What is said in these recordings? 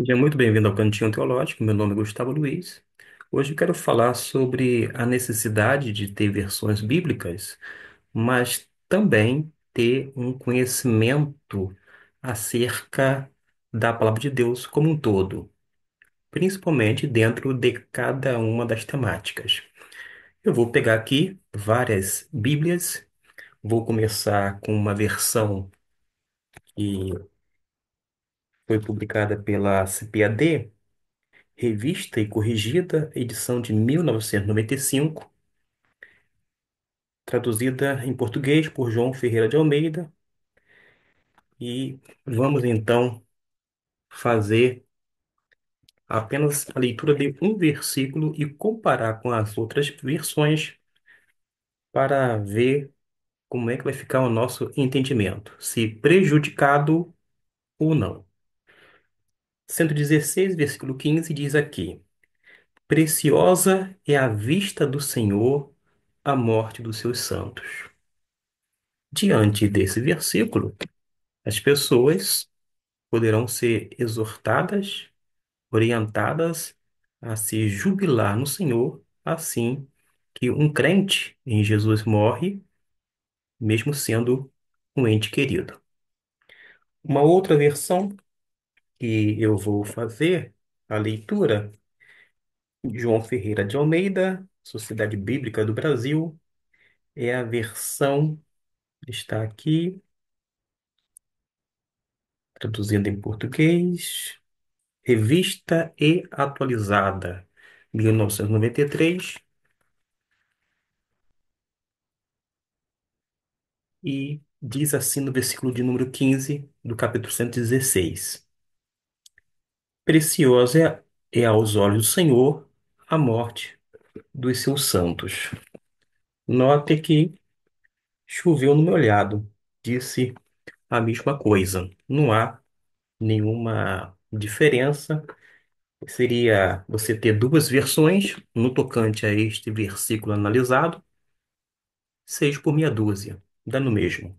Seja muito bem-vindo ao Cantinho Teológico. Meu nome é Gustavo Luiz. Hoje eu quero falar sobre a necessidade de ter versões bíblicas, mas também ter um conhecimento acerca da palavra de Deus como um todo, principalmente dentro de cada uma das temáticas. Eu vou pegar aqui várias Bíblias, vou começar com uma versão que foi publicada pela CPAD, revista e corrigida, edição de 1995, traduzida em português por João Ferreira de Almeida. E vamos então fazer apenas a leitura de um versículo e comparar com as outras versões para ver como é que vai ficar o nosso entendimento, se prejudicado ou não. 116, versículo 15 diz aqui: Preciosa é a vista do Senhor a morte dos seus santos. Diante desse versículo, as pessoas poderão ser exortadas, orientadas a se jubilar no Senhor, assim que um crente em Jesus morre, mesmo sendo um ente querido. Uma outra versão que eu vou fazer a leitura, João Ferreira de Almeida, Sociedade Bíblica do Brasil, é a versão, está aqui, traduzindo em português. Revista e Atualizada, 1993, e diz assim no versículo de número 15 do capítulo 116: Preciosa é aos olhos do Senhor a morte dos seus santos. Note que choveu no meu olhado, disse a mesma coisa. Não há nenhuma diferença. Seria você ter duas versões no tocante a este versículo analisado, 6 por meia dúzia, dá no mesmo.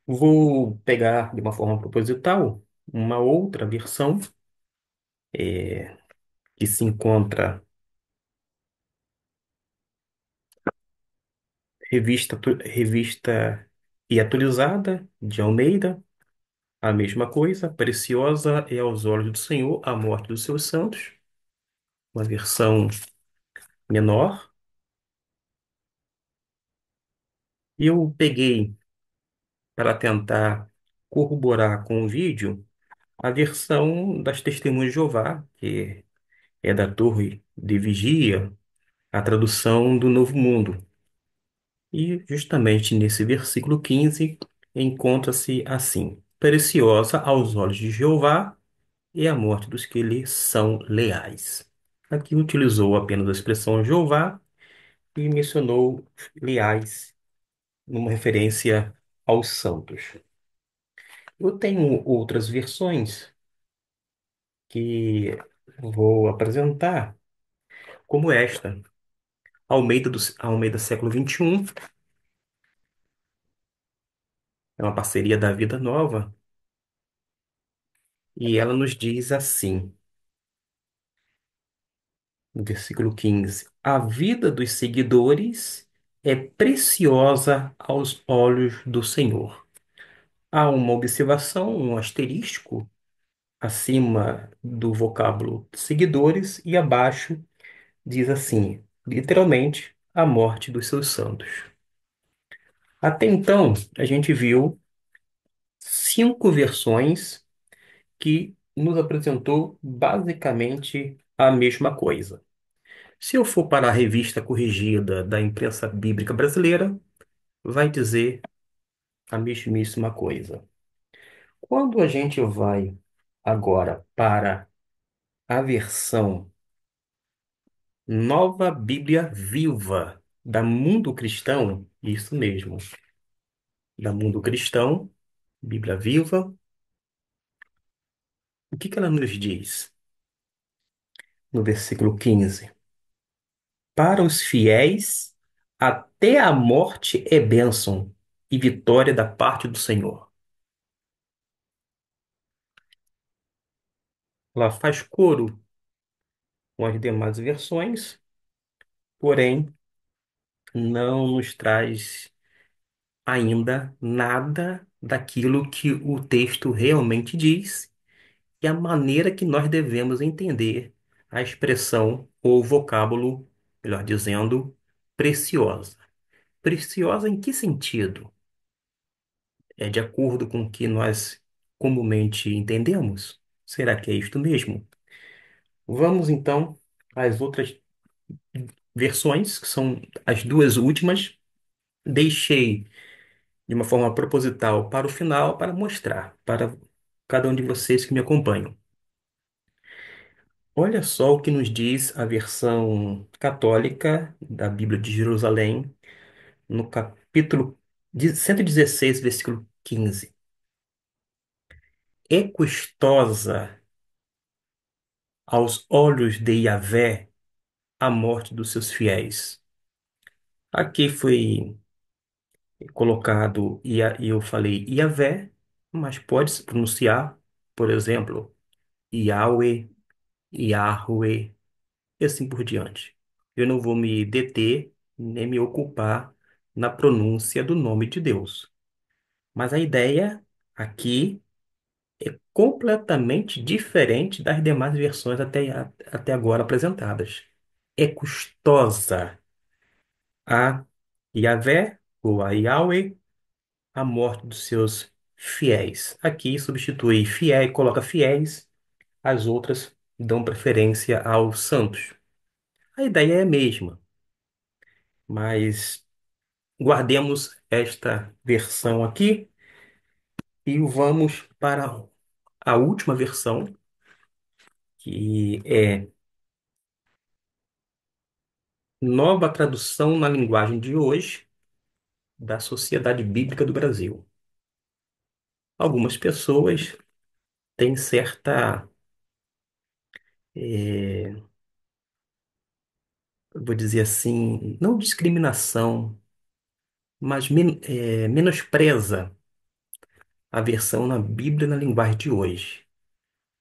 Vou pegar de uma forma proposital uma outra versão eh, que se encontra revista e atualizada de Almeida, a mesma coisa. Preciosa é aos olhos do Senhor a morte dos seus santos, uma versão menor. E eu peguei para tentar corroborar com o vídeo a versão das Testemunhas de Jeová, que é da Torre de Vigia, a tradução do Novo Mundo. E justamente nesse versículo 15 encontra-se assim: Preciosa aos olhos de Jeová é a morte dos que lhe são leais. Aqui utilizou apenas a expressão Jeová e mencionou leais numa referência aos santos. Eu tenho outras versões que vou apresentar, como esta, Almeida século XXI, é uma parceria da Vida Nova, e ela nos diz assim, no versículo 15: A vida dos seguidores é preciosa aos olhos do Senhor. Há uma observação, um asterístico acima do vocábulo seguidores e abaixo diz assim, literalmente, a morte dos seus santos. Até então, a gente viu 5 versões que nos apresentou basicamente a mesma coisa. Se eu for para a revista corrigida da Imprensa Bíblica Brasileira, vai dizer a mesmíssima coisa. Quando a gente vai agora para a versão Nova Bíblia Viva da Mundo Cristão, isso mesmo, da Mundo Cristão, Bíblia Viva, o que que ela nos diz no versículo 15? Para os fiéis, até a morte é bênção e vitória da parte do Senhor. ela faz coro com as demais versões, porém não nos traz ainda nada daquilo que o texto realmente diz e a maneira que nós devemos entender a expressão ou vocábulo, melhor dizendo, preciosa. Preciosa em que sentido? É de acordo com o que nós comumente entendemos? Será que é isto mesmo? Vamos então às outras versões, que são as duas últimas. Deixei de uma forma proposital para o final para mostrar para cada um de vocês que me acompanham. Olha só o que nos diz a versão católica da Bíblia de Jerusalém, no capítulo 116, versículo 15. É custosa aos olhos de Yahvé a morte dos seus fiéis. Aqui foi colocado, e eu falei Yahvé, mas pode se pronunciar, por exemplo, Yahweh, Yahweh, e assim por diante. Eu não vou me deter nem me ocupar na pronúncia do nome de Deus. Mas a ideia aqui é completamente diferente das demais versões até agora apresentadas. É custosa a Yahvé ou a Yahweh a morte dos seus fiéis. Aqui substitui fiel, coloca fiéis, as outras dão preferência aos santos. A ideia é a mesma, mas guardemos esta versão aqui e vamos para a última versão, que é Nova Tradução na Linguagem de Hoje, da Sociedade Bíblica do Brasil. Algumas pessoas têm certa, eu vou dizer assim, não discriminação, mas menospreza a versão na Bíblia na linguagem de hoje.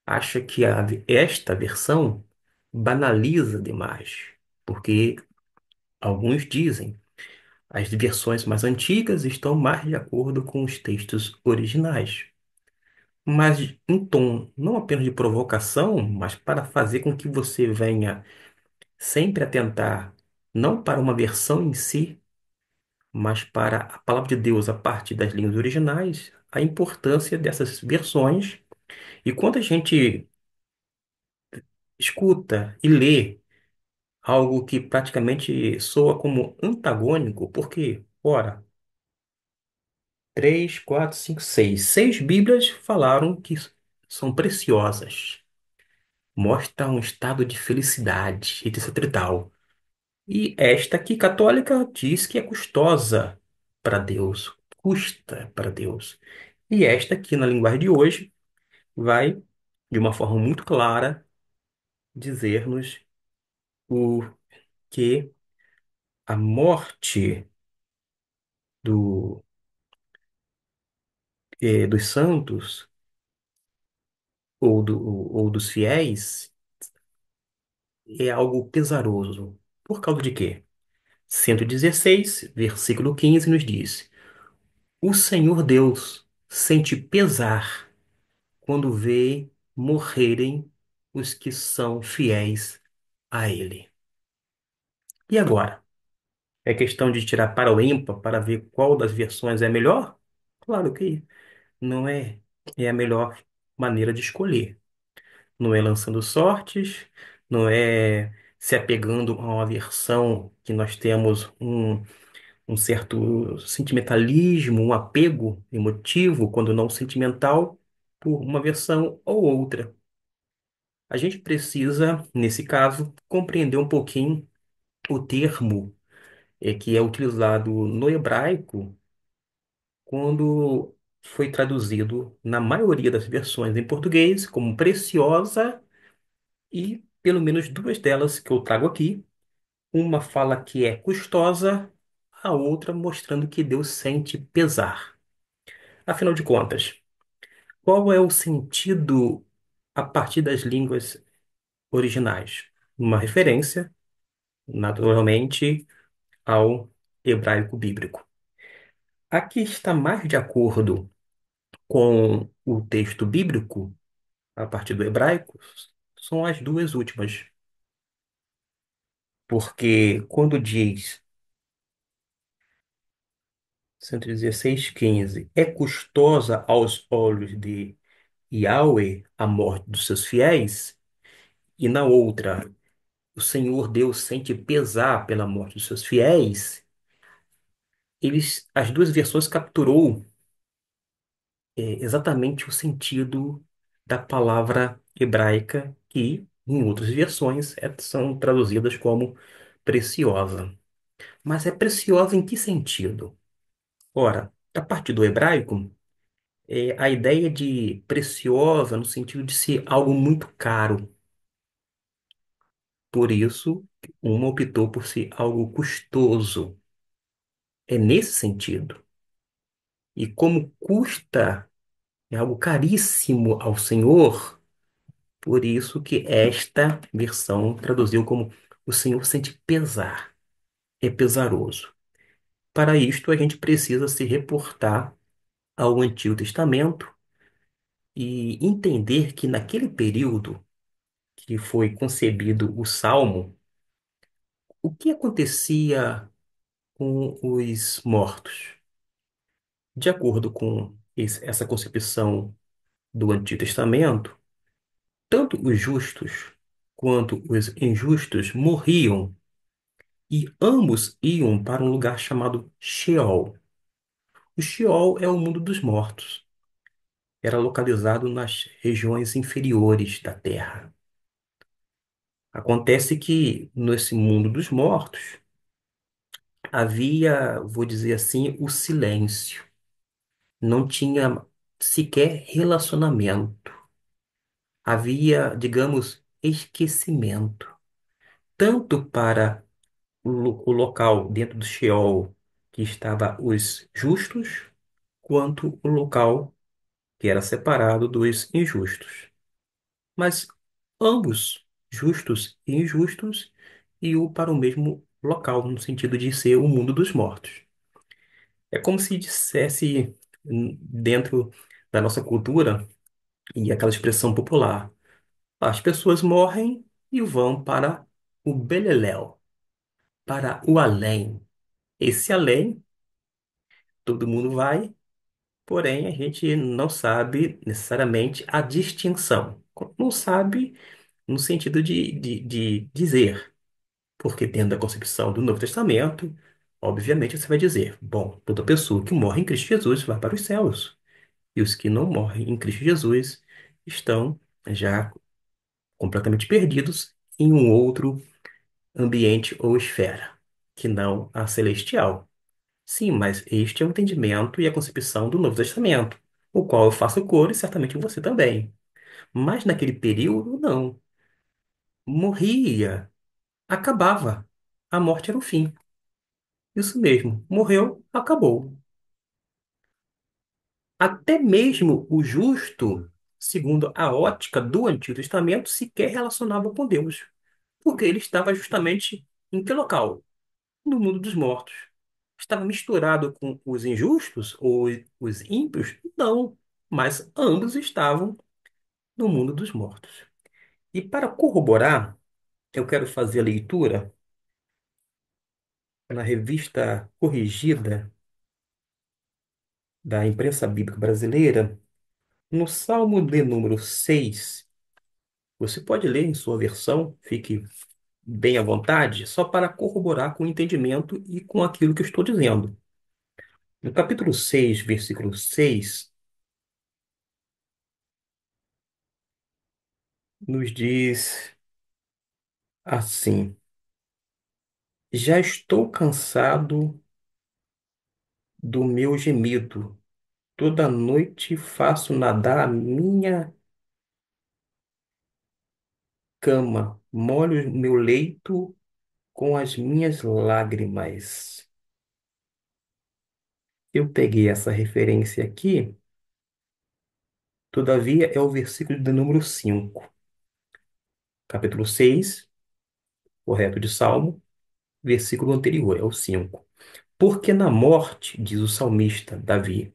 Acha que esta versão banaliza demais, porque alguns dizem as versões mais antigas estão mais de acordo com os textos originais, mas em tom não apenas de provocação, mas para fazer com que você venha sempre atentar não para uma versão em si, mas para a palavra de Deus a partir das línguas originais, a importância dessas versões. E quando a gente escuta e lê algo que praticamente soa como antagônico, porque, ora, três, quatro, cinco, seis, seis Bíblias falaram que são preciosas, mostra um estado de felicidade, etc e tal. E esta aqui, católica, diz que é custosa para Deus, custa para Deus. E esta aqui, na linguagem de hoje, vai, de uma forma muito clara, dizer-nos o que a morte do, dos santos ou dos fiéis é algo pesaroso. Por causa de quê? 116, versículo 15 nos diz: O Senhor Deus sente pesar quando vê morrerem os que são fiéis a Ele. E agora? É questão de tirar para o ímpar para ver qual das versões é melhor? Claro que não é. É a melhor maneira de escolher. Não é lançando sortes, não é se apegando a uma versão que nós temos um certo sentimentalismo, um apego emotivo, quando não sentimental, por uma versão ou outra. A gente precisa, nesse caso, compreender um pouquinho o termo que é utilizado no hebraico quando foi traduzido na maioria das versões em português como preciosa e pelo menos duas delas que eu trago aqui. Uma fala que é custosa, a outra mostrando que Deus sente pesar. Afinal de contas, qual é o sentido a partir das línguas originais. Uma referência, naturalmente, ao hebraico bíblico. A que está mais de acordo com o texto bíblico, a partir do hebraico, são as duas últimas. Porque quando diz 116:15, é custosa aos olhos de Yahweh a morte dos seus fiéis, e na outra, o Senhor Deus sente pesar pela morte dos seus fiéis, as duas versões capturou exatamente o sentido da palavra hebraica que, em outras versões, são traduzidas como preciosa. Mas é preciosa em que sentido? Ora, a partir do hebraico, a ideia de preciosa no sentido de ser algo muito caro. Por isso, uma optou por ser algo custoso. É nesse sentido. E como custa, é algo caríssimo ao Senhor, por isso que esta versão traduziu como o Senhor sente pesar, é pesaroso. Para isto, a gente precisa se reportar ao Antigo Testamento e entender que naquele período que foi concebido o Salmo, o que acontecia com os mortos? De acordo com essa concepção do Antigo Testamento, tanto os justos quanto os injustos morriam e ambos iam para um lugar chamado Sheol. O Sheol é o mundo dos mortos. Era localizado nas regiões inferiores da terra. Acontece que nesse mundo dos mortos havia, vou dizer assim, o silêncio. Não tinha sequer relacionamento. Havia, digamos, esquecimento, tanto para o local dentro do Sheol que estava os justos, quanto o local que era separado dos injustos. Mas ambos, justos e injustos, iam para o mesmo local, no sentido de ser o mundo dos mortos. É como se dissesse dentro da nossa cultura e aquela expressão popular: as pessoas morrem e vão para o beleléu, para o além. Esse além, todo mundo vai, porém a gente não sabe necessariamente a distinção. Não sabe no sentido de dizer, porque dentro da concepção do Novo Testamento, obviamente você vai dizer, bom, toda pessoa que morre em Cristo Jesus vai para os céus, e os que não morrem em Cristo Jesus estão já completamente perdidos em um outro ambiente ou esfera, que não a celestial. Sim, mas este é o entendimento e a concepção do Novo Testamento, o qual eu faço coro e certamente você também. Mas naquele período, não. Morria, acabava. A morte era o fim. Isso mesmo, morreu, acabou. Até mesmo o justo, segundo a ótica do Antigo Testamento, sequer relacionava com Deus, porque ele estava justamente em que local? No mundo dos mortos. Estava misturado com os injustos ou os ímpios? Não, mas ambos estavam no mundo dos mortos. E para corroborar, eu quero fazer a leitura na revista corrigida da Imprensa Bíblica Brasileira, no Salmo de número 6. Você pode ler em sua versão, fique bem à vontade, só para corroborar com o entendimento e com aquilo que eu estou dizendo. No capítulo 6, versículo 6, nos diz assim: já estou cansado do meu gemido. Toda noite faço nadar a minha cama, molho meu leito com as minhas lágrimas. Eu peguei essa referência aqui Todavia é o versículo de número 5, capítulo 6, correto de Salmo, versículo anterior, é o 5. Porque na morte, diz o salmista Davi,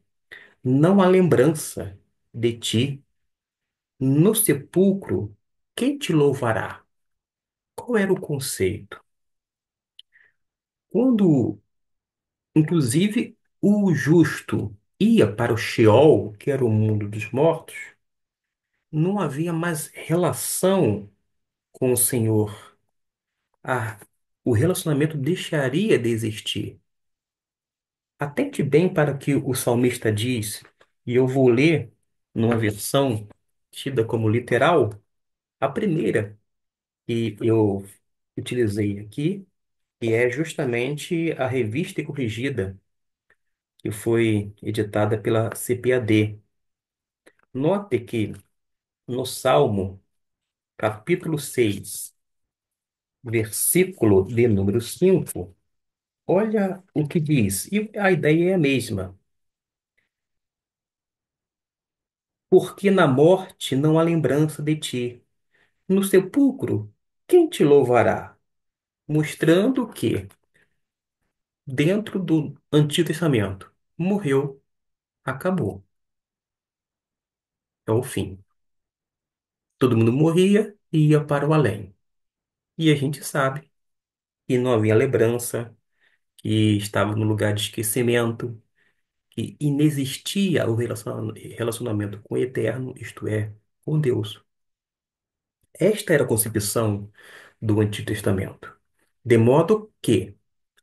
não há lembrança de ti. No sepulcro, quem te louvará? Qual era o conceito? Quando, inclusive, o justo ia para o Sheol, que era o mundo dos mortos, não havia mais relação com o Senhor. Ah, o relacionamento deixaria de existir. Atente bem para o que o salmista diz, e eu vou ler numa versão tida como literal, a primeira que eu utilizei aqui, que é justamente a revista e corrigida, que foi editada pela CPAD. Note que no Salmo, capítulo 6, versículo de número 5, olha o que diz, e a ideia é a mesma. Porque na morte não há lembrança de ti. No sepulcro, quem te louvará? Mostrando que, dentro do Antigo Testamento, morreu, acabou, é o fim. Todo mundo morria e ia para o além. E a gente sabe que não havia lembrança, que estava no lugar de esquecimento, que inexistia o relacionamento com o eterno, isto é, com Deus. Esta era a concepção do Antigo Testamento. De modo que,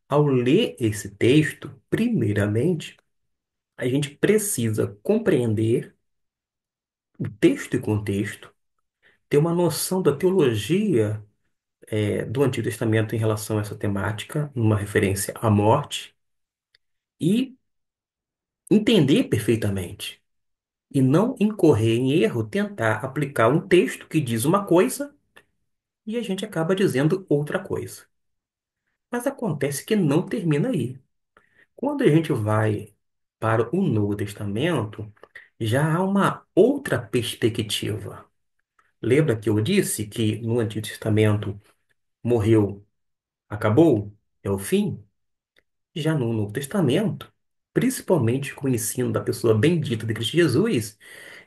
ao ler esse texto, primeiramente, a gente precisa compreender o texto e contexto, ter uma noção da teologia, do Antigo Testamento em relação a essa temática, uma referência à morte, e entender perfeitamente. E não incorrer em erro, tentar aplicar um texto que diz uma coisa e a gente acaba dizendo outra coisa. Mas acontece que não termina aí. Quando a gente vai para o Novo Testamento, já há uma outra perspectiva. Lembra que eu disse que no Antigo Testamento morreu, acabou, é o fim? Já no Novo Testamento, principalmente com o ensino da pessoa bendita de Cristo Jesus,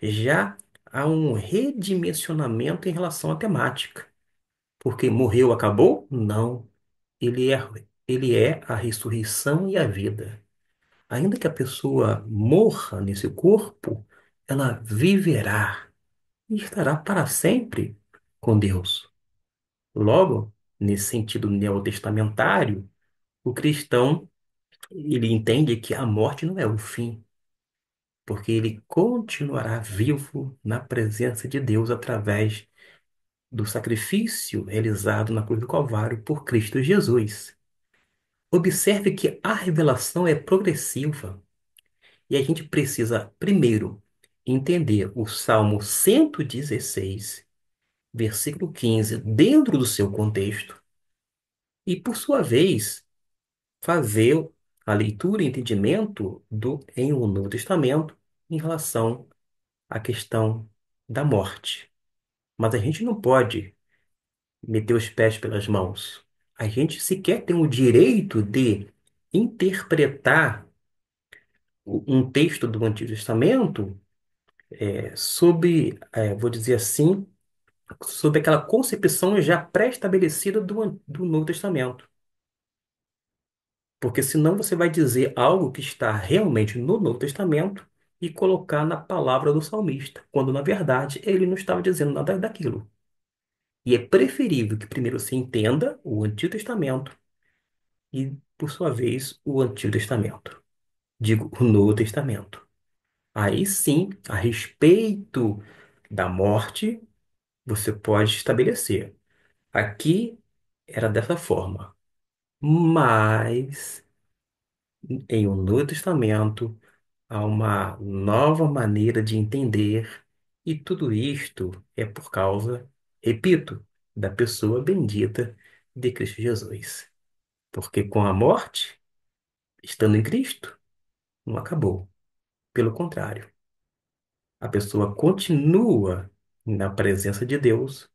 já há um redimensionamento em relação à temática. Porque morreu, acabou? Não. Ele é, ele é a ressurreição e a vida. Ainda que a pessoa morra nesse corpo, ela viverá e estará para sempre com Deus. Logo, nesse sentido neotestamentário, o cristão ele entende que a morte não é o fim, porque ele continuará vivo na presença de Deus através do sacrifício realizado na cruz do Calvário por Cristo Jesus. Observe que a revelação é progressiva e a gente precisa, primeiro, entender o Salmo 116, versículo 15, dentro do seu contexto, e, por sua vez, fazer a leitura e entendimento em um Novo Testamento em relação à questão da morte. Mas a gente não pode meter os pés pelas mãos. A gente sequer tem o direito de interpretar um texto do Antigo Testamento vou dizer assim, sob aquela concepção já pré-estabelecida do Novo Testamento. Porque senão você vai dizer algo que está realmente no Novo Testamento e colocar na palavra do salmista, quando na verdade ele não estava dizendo nada daquilo. E é preferível que primeiro se entenda o Antigo Testamento e, por sua vez, o Antigo Testamento. Digo, o Novo Testamento. Aí sim, a respeito da morte, você pode estabelecer. Aqui era dessa forma. Mas em um Novo Testamento há uma nova maneira de entender, e tudo isto é por causa, repito, da pessoa bendita de Cristo Jesus. Porque com a morte, estando em Cristo, não acabou. Pelo contrário. a pessoa continua na presença de Deus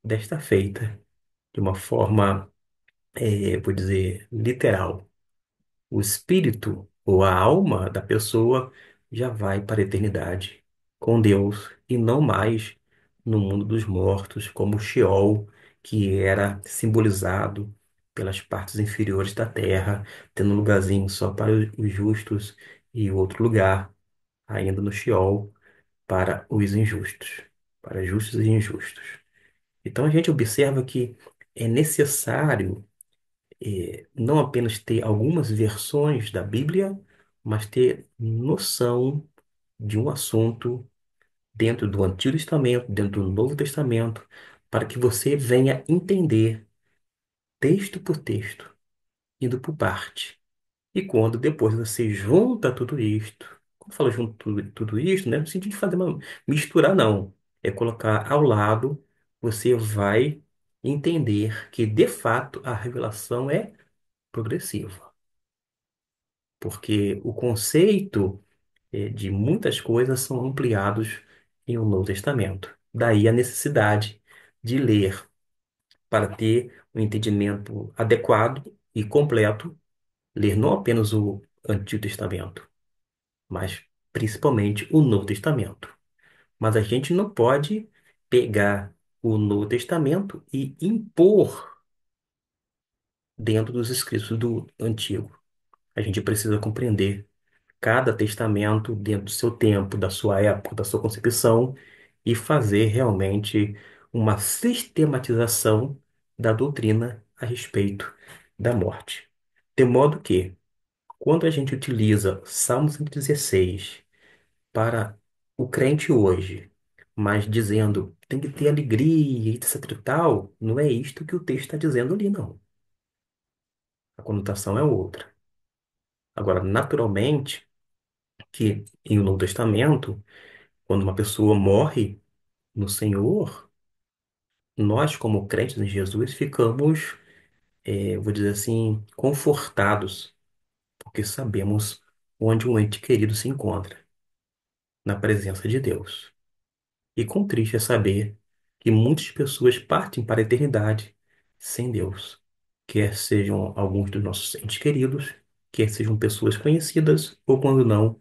desta feita de uma forma, vou dizer, literal. O espírito ou a alma da pessoa já vai para a eternidade com Deus e não mais no mundo dos mortos, como o Sheol, que era simbolizado pelas partes inferiores da terra, tendo um lugarzinho só para os justos e outro lugar ainda no Sheol para os injustos, para justos e injustos. Então a gente observa que é necessário não apenas ter algumas versões da Bíblia, mas ter noção de um assunto dentro do Antigo Testamento, dentro do Novo Testamento, para que você venha entender texto por texto, indo por parte. E quando depois você junta tudo isto, quando eu falo junto tudo isto, não é no sentido de fazer uma misturar, não. É colocar ao lado, você vai entender que de fato a revelação é progressiva. Porque o conceito de muitas coisas são ampliados em um Novo Testamento. Daí a necessidade de ler para ter um entendimento adequado e completo, ler não apenas o Antigo Testamento, mas principalmente o Novo Testamento. Mas a gente não pode pegar o Novo Testamento e impor dentro dos escritos do Antigo. A gente precisa compreender cada testamento dentro do seu tempo, da sua época, da sua concepção e fazer realmente uma sistematização da doutrina a respeito da morte. De modo que, quando a gente utiliza Salmo 116 para o crente hoje, mas dizendo tem que ter alegria, etc e tal, não é isto que o texto está dizendo ali, não. A conotação é outra. Agora, naturalmente, que em o Novo Testamento, quando uma pessoa morre no Senhor, nós, como crentes em Jesus, ficamos, vou dizer assim, confortados, porque sabemos onde um ente querido se encontra, na presença de Deus. E quão triste é saber que muitas pessoas partem para a eternidade sem Deus, quer sejam alguns dos nossos entes queridos, quer sejam pessoas conhecidas ou, quando não,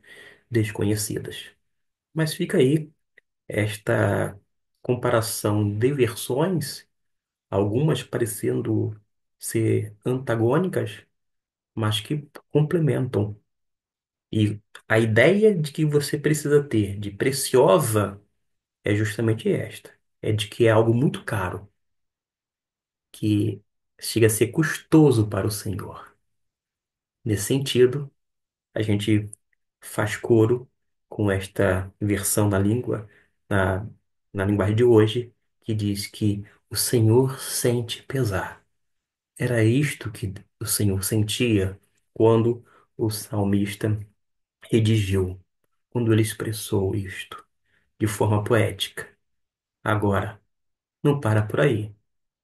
desconhecidas. Mas fica aí esta comparação de versões, algumas parecendo ser antagônicas, mas que complementam. E a ideia de que você precisa ter de preciosa é justamente esta: é de que é algo muito caro, que chega a ser custoso para o Senhor. Nesse sentido, a gente faz coro com esta versão da língua, na, na linguagem de hoje, que diz que o Senhor sente pesar. Era isto que o Senhor sentia quando o salmista redigiu, quando ele expressou isto de forma poética. Agora, não para por aí.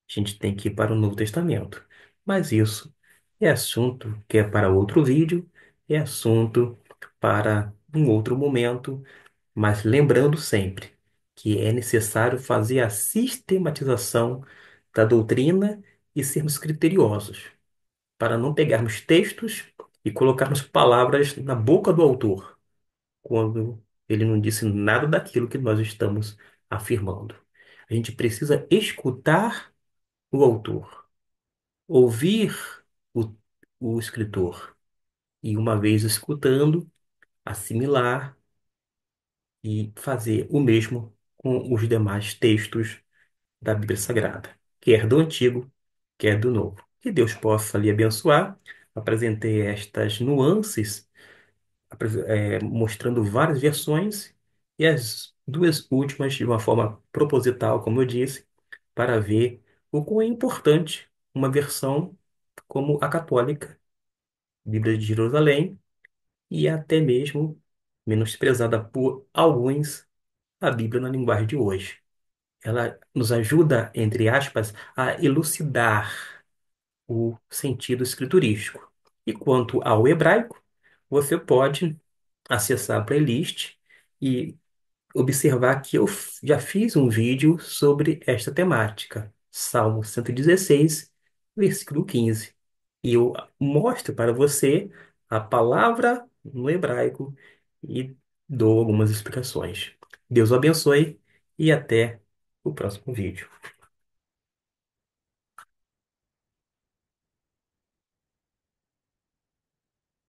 A gente tem que ir para o Novo Testamento. Mas isso é assunto que é para outro vídeo, é assunto para um outro momento, mas lembrando sempre que é necessário fazer a sistematização da doutrina e sermos criteriosos, para não pegarmos textos e colocarmos palavras na boca do autor, quando ele não disse nada daquilo que nós estamos afirmando. A gente precisa escutar o autor, ouvir o, o escritor, e uma vez escutando, assimilar e fazer o mesmo com os demais textos da Bíblia Sagrada, quer do Antigo, quer do Novo. Que Deus possa lhe abençoar. Apresentei estas nuances, mostrando várias versões, e as duas últimas de uma forma proposital, como eu disse, para ver o quão é importante uma versão como a católica, Bíblia de Jerusalém, e até mesmo menosprezada por alguns, a Bíblia na linguagem de hoje. Ela nos ajuda, entre aspas, a elucidar o sentido escriturístico. E quanto ao hebraico, você pode acessar a playlist e observar que já fiz um vídeo sobre esta temática, Salmo 116, versículo 15. E eu mostro para você a palavra no hebraico e dou algumas explicações. Deus o abençoe e até o próximo vídeo.